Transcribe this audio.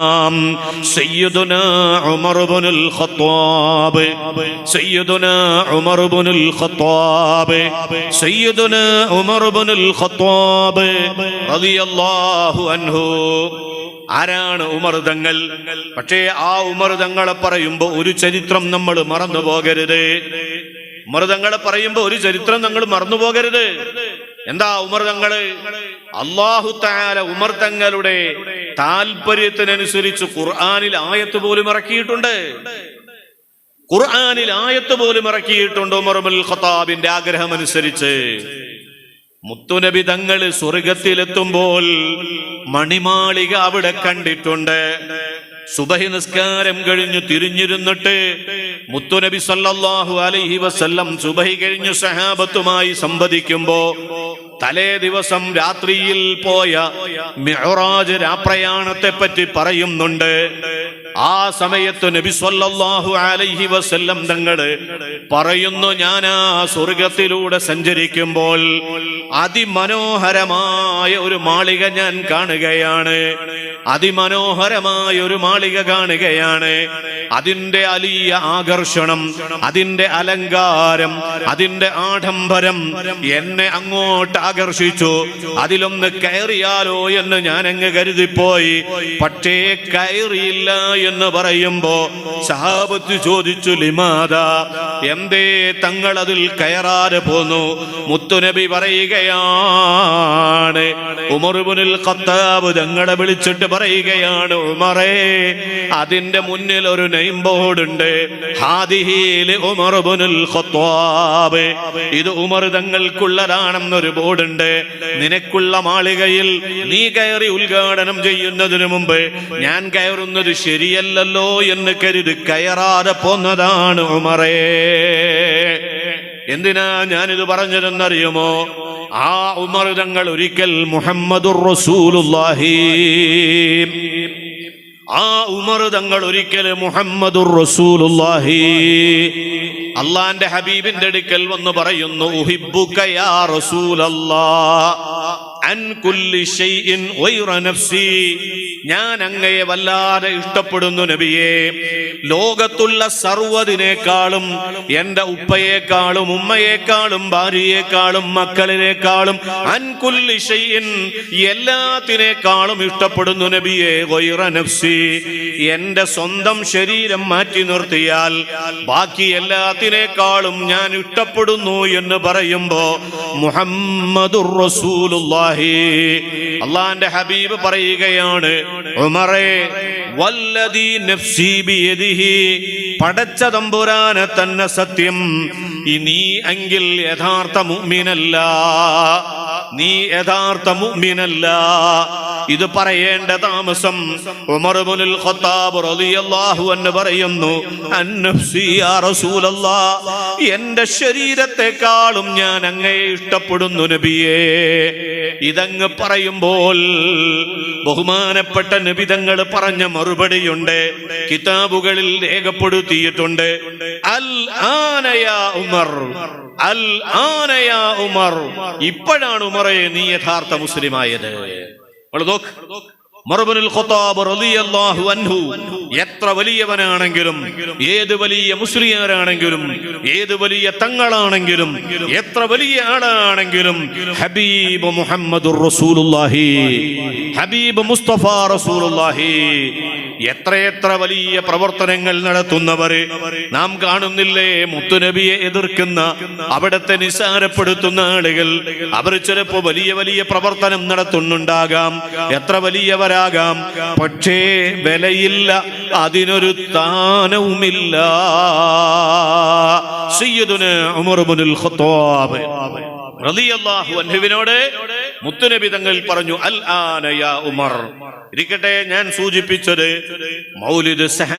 سيدنا عمر بن الخطاب سيدنا عمر بن الخطاب سيدنا عمر بن الخطاب رضي الله عنه. ആരാണ് ഉമർ തങ്ങൾ? പക്ഷേ ആ ഉമർ തങ്ങളെ പറയുമ്പോ ഒരു ചരിത്രം നമ്മൾ മറന്നു പോകരുത്. ഉമർ തങ്ങളെ പറയുമ്പോ ഒരു ചരിത്രം നമ്മൾ മറന്നു പോകരുത്. എന്താ ഉമർ തങ്ങള്? അല്ലാഹു തആല ഉമർ തങ്ങളുടെ താല്പര്യത്തിനനുസരിച്ച് ഖുർആനിൽ ആയത്ത് പോലും ഇറക്കിയിട്ടുണ്ട്. ഖുർആനിൽ ആയത്ത് പോലും ഇറക്കിയിട്ടുണ്ട്. ഉമർ ഇബ്നുൽ ഖത്താബിന്റെ ആഗ്രഹം അനുസരിച്ച് മുത്തുനബി തങ്ങൾ സ്വർഗത്തിലെത്തുമ്പോൾ മണിമാളിക അവിടെ കണ്ടിട്ടുണ്ട്. സുബഹി നിസ്കാരം കഴിഞ്ഞു തിരിഞ്ഞിരുന്നിട്ട് മുത്തുനബി സല്ലല്ലാഹു അലൈഹി വസല്ലം സുബഹി കഴിഞ്ഞു സഹാബത്തുമായി സംവദിക്കുമ്പോ തലേ ദിവസം രാത്രിയിൽ പോയ മിഅ്റാജ് രാപ്രയാണത്തെ പറ്റി പറയുന്നുണ്ട്. ആ സമയത്ത് നബി സല്ലല്ലാഹു അലൈഹി വസല്ലം തങ്ങള് പറയുന്നു, ഞാൻ ആ സ്വർഗത്തിലൂടെ സഞ്ചരിക്കുമ്പോൾ അതിമനോഹരമായ ഒരു മാളിക ഞാൻ കാണുകയാണ്. അതിമനോഹരമായ ഒരു മാളിക കാണുകയാണ്. അതിന്റെ വലിയ ആകർഷണം, അതിന്റെ അലങ്കാരം, അതിന്റെ ആഡംബരം എന്നെ അങ്ങോട്ട് ആകർഷിച്ചു. അതിലൊന്ന് കയറിയാലോ എന്ന് ഞാൻ അങ്ങ് കരുതിപ്പോയി. പക്ഷേ കയറിയില്ല എന്ന് പറയുമ്പോ സഹാബത്ത് ചോദിച്ചു, ലിമാദാ, എന്തേ തങ്ങൾ അതിൽ കയറാതെ പോന്നു? മുത്തുനബി പറയുകയാണ്, ഉമർ ഇബ്നുൽ ഖത്താബ് തങ്ങളെ വിളിച്ചിട്ട് പറയുകയാണ്, ഉമറേ, അതിന്റെ മുന്നിൽ ഒരു നെയിം ബോർഡ് ഉണ്ട്. ഹാദിഹിൽ ഉമർ ഇബ്നുൽ ഖത്താബ്, ഇത് ഉമർ തങ്ങൾക്കുള്ളതാണെന്നൊരു ബോർഡ് ഉണ്ട്. നിനക്കുള്ള മാളികയിൽ നീ കയറി ഉദ്ഘാടനം ചെയ്യുന്നതിന് മുമ്പ് ഞാൻ കയറുന്നത് ശരിയല്ലല്ലോ എന്ന് കരുതി കയറാതെ പോന്നതാണ് ഉമറേ. എന്തിനാ ഞാനിത് പറഞ്ഞതെന്നറിയുമോ? ആ ഉമർ തങ്ങൾ ഒരിക്കൽ മുഹമ്മദുർ റസൂലുള്ളാഹി, ആ ഉമർ തങ്ങൾ ഒരിക്കൽ മുഹമ്മദുർ റസൂലുള്ളാഹി അള്ളാന്റെ ഹബീബിന്റെ അടുക്കൽ വന്ന് പറയുന്നു, ഉഹിബ്ബുക യാ റസൂലല്ലാഹ് അൻ കുല്ലി ഷൈഇൻ ഗൈറ നഫ്സി, ഞാൻ അങ്ങയെ വല്ലാതെ ഇഷ്ടപ്പെടുന്നു നബിയേ. ലോകത്തുള്ള സർവ്വതിനേക്കാളും, എന്റെ ഉപ്പയേക്കാളും ഉമ്മയേക്കാളും ഭാര്യയേക്കാളും മക്കളിനേക്കാളും, അൻ കുല്ലി ഷൈഇൻ എല്ലാത്തിനേക്കാളും ഇഷ്ടപ്പെടുന്നു നബിയേ. ഗൈറ നഫ്സി, എന്റെ സ്വന്തം ശരീരം മാറ്റി നിർത്തിയാൽ ബാക്കി എല്ലാത്തിനേക്കാളും ഞാൻ ഇഷ്ടപ്പെടുന്നു എന്ന് പറയുമ്പോ മുഹമ്മദുർ റസൂലുള്ളാഹി അള്ളാന്റെ ഹബീബ് പറയുകയാണ്, ഉമറേ, വല്ലദീ നഫ്സി ബിയദിഹി, പടച്ച തമ്പുരാനെ തന്നെ സത്യം, നീ എങ്കിൽ യഥാർത്ഥ മുഅ്മിനല്ല, നീ യഥാർത്ഥ മുഅ്മിനല്ല. ഇത് പറയേണ്ട താമസം ഉമർ ഇബ്നുൽ ഖത്താബ് റളിയല്ലാഹു അൻഹു പറയുന്നു, അന്നഫ്സി യാ റസൂലല്ലാഹ്, എന്റെ ശരീരത്തെക്കാളും ഞാൻ അങ്ങയെ ഇഷ്ടപ്പെടുന്നു നബിയേ. ഇതങ്ങ് പറയുമ്പോൾ ബഹുമാനപ്പെട്ട നബി തങ്ങൾ പറഞ്ഞ മറുപടിയുണ്ട്, കിതാബുകളിൽ രേഖപ്പെടുത്തിയിട്ടുണ്ട്. അൽ ആന യാ ഉമർ, അൽ ആന യാ ഉമർ, ഇപ്പോഴാണ് ഉമറേ നീ യഥാർത്ഥ മുസ്ലിമായത്. നോക്ക്, ഉമർ ഇബ്നുൽ ഖത്താബ് റളിയല്ലാഹു അൻഹു എത്ര വലിയവനാണെങ്കിലും, ഏത് വലിയ മുസ്ലിയാരാണെങ്കിലും, ഏത് വലിയ തങ്ങളാണെങ്കിലും, എത്ര വലിയ ആളാണെങ്കിലും, ഹബീബ് മുഹമ്മദുർ റസൂലുള്ളാഹി, ഹബീബ് മുസ്തഫ റസൂലുള്ളാഹി എത്രയെത്ര വലിയ പ്രവർത്തനങ്ങൾ നടത്തുന്നവർ നാം കാണുന്നില്ലേ? മുത്തുനബിയെ എതിർക്കുന്ന, അവിടത്തെ നിസാരപ്പെടുത്തുന്ന ആളുകൾ, അവർ ചിലപ്പോ വലിയ വലിയ പ്രവർത്തനം നടത്തുന്നുണ്ടാകാം, എത്ര വലിയവരാകാം, പക്ഷേ വിലയില്ല, അതിനൊരു സ്ഥാനവുമില്ല. സയ്യിദുനാ ഉമർ ഇബ്നുൽ ഖത്താബ് റളിയല്ലാഹു അൻഹുവിനോട് മുത്തുനബി തങ്ങൾ പറഞ്ഞു, അൽ ആന യാ ഉമർ. ഇരിക്കട്ടെ, ഞാൻ സൂചിപ്പിച്ചത് മൗലിദ്